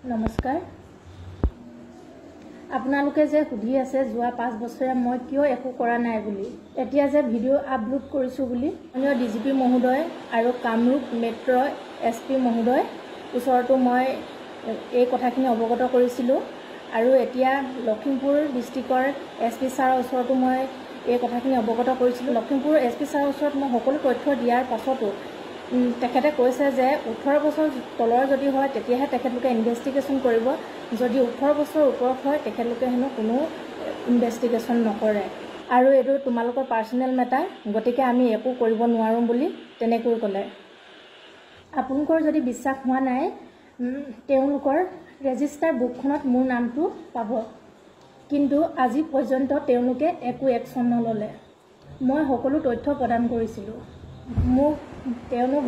নমস্কাৰ আপোনালোকে যে সুধি আছে যোৱা 5 বছৰে মই কিয় একো কৰা নাই বুলি এতিয়া যে ভিডিঅ' আপলোড কৰিছো বুলি মাননীয় ডিজিপি মহোদয় আৰু কামৰূপ মেট্ৰ এছপি মহোদয় ওচৰতো মই এই কথাখিনি অৱগত কৰিছিলো আৰু এতিয়া লখিমপুৰ ডিস্ট্ৰিক্টৰ এছপি ছাৰৰ ওচৰতো মই এই কথাখিনি অৱগত কৰিছিলো লখিমপুৰ এছপি ছাৰৰ ওচৰত মই সকলো তথ্য দিয়াৰ পাছতো তেখেতে কৈছে যে 18 বছৰ তলৰ যদি হয় তেতিয়াহে তেখেতলোকে ইনভেষ্টিগেশ্যন কৰিব যদি 18 বছৰ ওপৰত হয় তেখেতলোকে হেনো কোনো ইনভেষ্টিগেশ্যন নকৰে আৰু এইটো তোমালোকৰ পাৰ্সোনেল মেটাৰ গতিকে আমি একো কৰিব নোৱাৰোঁ বুলি তেনেকৈ ক'লে আপোনালোকৰ যদি বিশ্বাস হোৱা নাই তেওঁলোকৰ ৰেজিষ্টাৰ বুকখনত মোৰ নামটো পাব কিন্তু আজি পৰ্যন্ত তেওঁলোকে একো একশ্যন নললে মই সকলো তথ্য প্ৰদান কৰিছিলোঁ মোক তেওঁলোক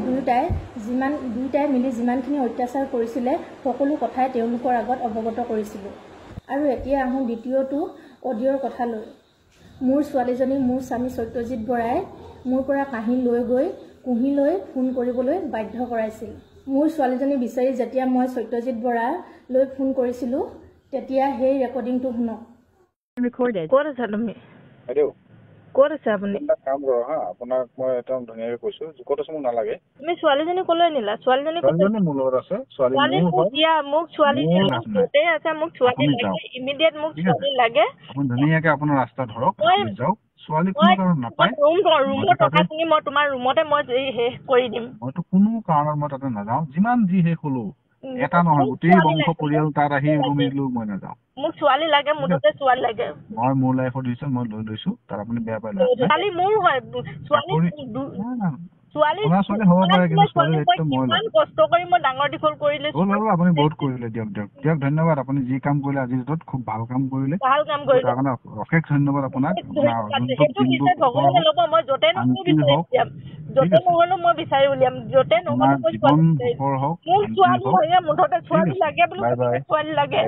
দুইটাই মিলি যিমানখিনি অত্যাচাৰ কৰিছিলে সকলো কথাই তেওঁলোকৰ আগত অৱগত কৰিছিলোঁ আৰু এতিয়া আহোঁ দ্বিতীয়টো অডিঅ'ৰ কথালৈ মোৰ ছোৱালীজনী মোৰ স্বামী সত্যজিৎ বৰাই মোৰ পৰা কাহি লৈ গৈ কুহিলৈ ফোন কৰিবলৈ বাধ্য কৰাইছিল মোৰ ছোৱালীজনী বিচাৰি যেতিয়া মই সত্যজিৎ বৰালৈ ফোন কৰিছিলোঁ তেতিয়া সেই ৰেকৰ্ডিংটো শুনক recorded ক'ত আছা তুমি হেল্ল' ক'ত আছে আপুনি কাম কৰ হা আপোনাক মই একদম ধুনীয়াকৈ কৈছো ক'ত আছে মোক নালাগে তুমি ছোৱালীজনী ক'লৈ নিলা ছোৱালীজনী মোৰ লগত আছে ছোৱালী মোৰ দিয়া মোক ছোৱালী গোটে আছে মোক ছোৱালী লাগে ইমিডিয়েট মোক ছোৱালী লাগে আপুনি ধুনীয়াকৈ আপোনাৰ ৰাস্তা ধৰক যাওক ছোৱালী কোনো কাৰণ নাপায় ৰুমত টকাখিনি মই তোমাৰ ৰুমতে মই শেষ কৰি দিম মইতো কোনো কাৰণত মই তাতে নাযাওঁ যিমান যি শেষ হলো এটা নহয় গোটেই বংশ পৰিয়াল তাত আহি ৰুম এৰিলেও মই নাযাওঁ মোক ছোৱালী লাগে মুঠতে ছোৱালী লাগে মই মোৰ লাইফত দিছো মই লৈ লৈছো তাত আপুনি বেয়া পালে ছোৱালী মোৰ হয় ছোৱালী হ'ব পাৰে কিন্তু ছোৱালী একদম মই কষ্ট কৰি মই ডাঙৰ দীঘল কৰিলে আপুনি বহুত কৰিলে দিয়ক ধন্যবাদ আপুনি যি কাম কৰিলে আজিৰ দিনত খুব ভাল কাম কৰিলে তাৰ কাৰণে অশেষ ধন্যবাদ আপোনাক মই য'তে নহ'লেও মই বিচাৰি উলিয়াম য'তে নহ'লেও মোক ছোৱালী লাগে মুঠতে ছোৱালী লাগে বুলি ছোৱালী লাগে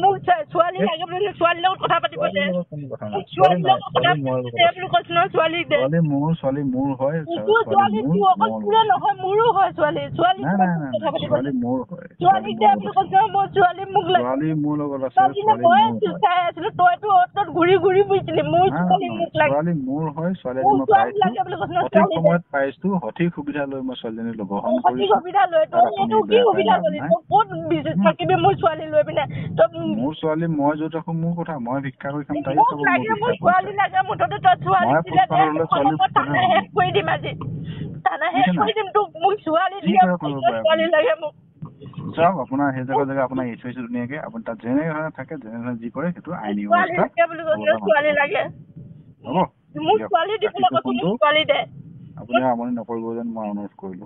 মোক ছোৱালী লাগে বুলি ছোৱালীৰ লগত কথা পাতিব দে ছোৱালী মোৰ হয় ছোৱালী মোৰো হয় ছোৱালী মোক লাগে মোৰ লগত আছে চাই আছিলো তইতো অত ঘূৰি ফুৰিছিলি মোৰ ছোৱালী মোক লাগে ছোৱালী মোৰ হয় ছোৱালী সময়ত পাইছো সঠিক সুবিধা লৈ মই ছোৱালীজনী ল'ব সুবিধা লৈ ক'ত থাকিবি মোৰ ছোৱালী লৈ পিনে মোৰ ছোৱালী মই য'ত ৰাখো মোৰ কথা মই ভিক্ষা কৰি খাম তাই মোৰ ছোৱালী লাগে মুঠতে তই ছোৱালী শেষ কৰি দিম আজি শেষ কৰি দিম তোক মোক ছোৱালী লাগে মোক যাওক আপোনাৰ সেই জেগা আপোনাৰ এৰি থৈছো ধুনীয়াকে আপুনি তাত যেনে ধৰণে থাকে যেনে ধৰণে যি কৰে সেইটো আইনী ছোৱালী লাগে হ'ব মোক ছোৱালী দিবলৈ ছোৱালী দে আপুনি আমনি নকৰিব যেন মই অনুৰোধ কৰিলো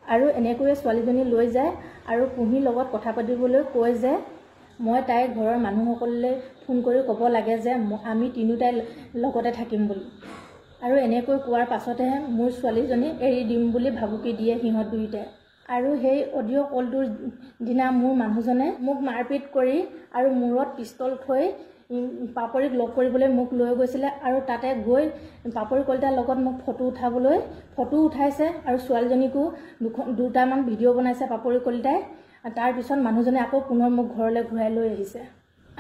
আৰু এনেকৈয়ে ছোৱালীজনী লৈ যায় আৰু কুহিৰ লগত কথা পাতিবলৈ কয় যে মই তাইৰ ঘৰৰ মানুহসকললৈ ফোন কৰি ক'ব লাগে যে আমি তিনিওটাই লগতে থাকিম বুলি আৰু এনেকৈ কোৱাৰ পাছতহে মোৰ ছোৱালীজনী এৰি দিম বুলি ভাবুকি দিয়ে সিহঁত দুয়োটাই আৰু সেই অডিঅ' কলটোৰ দিনা মোৰ মানুহজনে মোক মাৰপিট কৰি আৰু মূৰত পিষ্টল থৈ পাপৰিক লগ কৰিবলৈ মোক লৈ গৈছিলে আৰু তাতে গৈ পাপৰি কলিতাৰ লগত মোক ফটো উঠাইছে আৰু ছোৱালীজনীকো দুটামান ভিডিঅ' বনাইছে পাপৰি কলিতাই তাৰপিছত মানুহজনে আকৌ পুনৰ মোক ঘৰলৈ ঘূৰাই লৈ আহিছে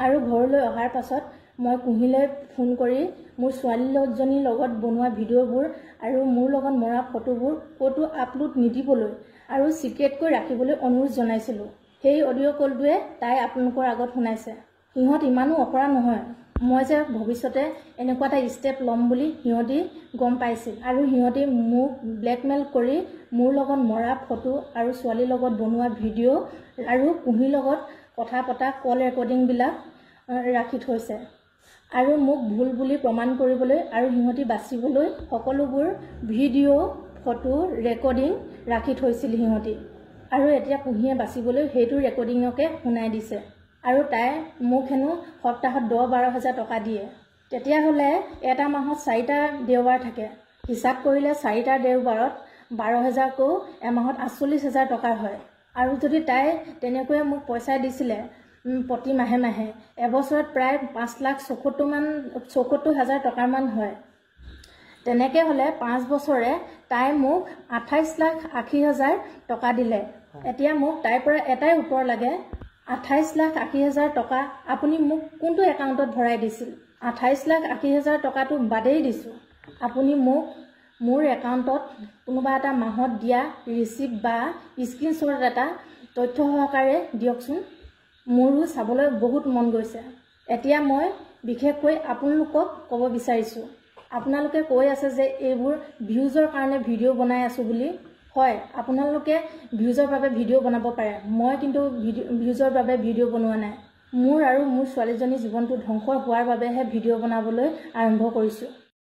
আৰু ঘৰলৈ অহাৰ পাছত মই কুহিলৈ ফোন কৰি মোৰ ছোৱালীজনীৰ লগত বনোৱা ভিডিঅ'বোৰ আৰু মোৰ লগত মৰা ফটোবোৰ ক'তো আপলোড নিদিবলৈ আৰু চিক্ৰেটকৈ ৰাখিবলৈ অনুৰোধ জনাইছিলোঁ সেই অডিঅ' কলটোৱে তাই আপোনালোকৰ আগত শুনাইছে সিহঁত ইমানো অপৰাধ নহয় মই যে ভৱিষ্যতে এনেকুৱা এটা ষ্টেপ ল'ম বুলি সিহঁতি গম পাইছিল আৰু সিহঁতি মোক ব্লেকমেইল কৰি মোৰ লগত মৰা ফটো আৰু ছোৱালীৰ লগত বনোৱা ভিডিঅ' আৰু কুহিৰ লগত কথা পতা কল ৰেকৰ্ডিংবিলাক ৰাখি থৈছে আৰু মোক ভুল বুলি প্ৰমাণ কৰিবলৈ আৰু সিহঁতি বাচিবলৈ সকলোবোৰ ভিডিঅ' ফটো ৰেকৰ্ডিং ৰাখি থৈছিল সিহঁতি আৰু এতিয়া কুহিয়ে বাচিবলৈ সেইটো ৰেকৰ্ডিঙকে শুনাই দিছে আৰু তাই মোক হেনো সপ্তাহত 10-12 হাজাৰ টকা দিয়ে তেতিয়াহ'লে এটা মাহত 4টা দেওবাৰ থাকে হিচাপ কৰিলে 4টা দেওবাৰত 12,000কৈ এমাহত 48,000 টকা হয় আৰু যদি তাই তেনেকৈয়ে মোক পইচা দিছিলে প্ৰতি মাহে এবছৰত প্ৰায় 5,74,000 টকামান হয় তেনেকৈ হ'লে 5 বছৰে তাই মোক 28,80,000 টকা দিলে এতিয়া মোক তাইৰ পৰা এটাই উত্তৰ লাগে 28,80,000 টকা আপুনি মোক কোনটো একাউণ্টত ভৰাই দিছিল 28,80,000 টকাটো বাদেই দিছোঁ আপুনি মোক মোৰ একাউণ্টত কোনোবা এটা মাহত দিয়া ৰিচিপ্ট বা স্ক্ৰীনশ্বট এটা তথ্য সহকাৰে দিয়কচোন মোৰো চাবলৈ বহুত মন গৈছে এতিয়া মই বিশেষকৈ আপোনালোকক ক'ব বিচাৰিছোঁ আপোনালোকে কৈ আছে যে এইবোৰ ভিউজৰ কাৰণে ভিডিঅ' বনাই আছোঁ বুলি হয় আপোনালোকে ভিউজৰ বাবে ভিডিঅ' বনাব পাৰে মই কিন্তু ভিউজৰ বাবে ভিডিঅ' বনোৱা নাই মোৰ আৰু মোৰ ছোৱালীজনীৰ জীৱনটো ধ্বংস হোৱাৰ বাবেহে ভিডিঅ' বনাবলৈ আৰম্ভ কৰিছোঁ